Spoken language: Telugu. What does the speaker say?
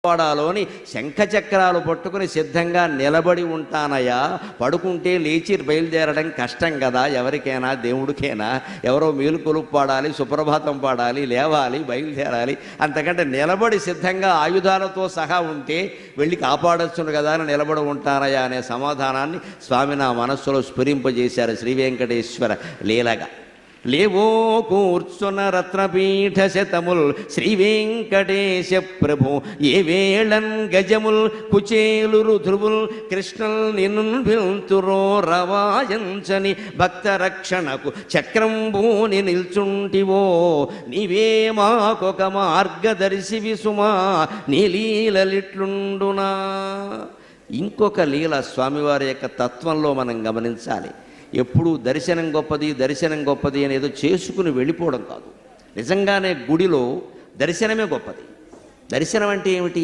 వాడాలోని శంఖచక్రాలు పట్టుకుని సిద్ధంగా నిలబడి ఉంటానయ్యా. పడుకుంటే లేచి బయలుదేరడం కష్టం కదా, ఎవరికైనా దేవుడికైనా. ఎవరో మేలుకొలుపు పాడాలి, సుప్రభాతం పాడాలి, లేవాలి, బయలుదేరాలి. అంతకంటే నిలబడి సిద్ధంగా ఆయుధాలతో సహా ఉంటే వెళ్ళి కాపాడొచ్చును కదా అని నిలబడి ఉంటానయ్యా అనే సమాధానాన్ని స్వామి నా మనస్సులో స్ఫురింపజేశారు శ్రీ వెంకటేశ్వర లీలగా. లేవో కూర్చున్న రత్నపీఠ శతముల్ శ్రీ వెంకటేశ ప్రభు ఏ వేళన్ గజముల్ కుచేలు రుధువుల్ కృష్ణల్ నిన్ను పిల్తురో రవాయంచని భక్త రక్షణకు చక్రంబూని నిల్చుంటివో నీవే మాకొక మార్గదర్శి విసుమా నీ లీలలిట్లుండునా. ఇంకొక లీల స్వామివారి యొక్క తత్వంలో మనం గమనించాలి. ఎప్పుడూ దర్శనం గొప్పది అని ఏదో చేసుకుని వెళ్ళిపోవడం కాదు. నిజంగానే గుడిలో దర్శనమే గొప్పది. దర్శనం అంటే ఏమిటి?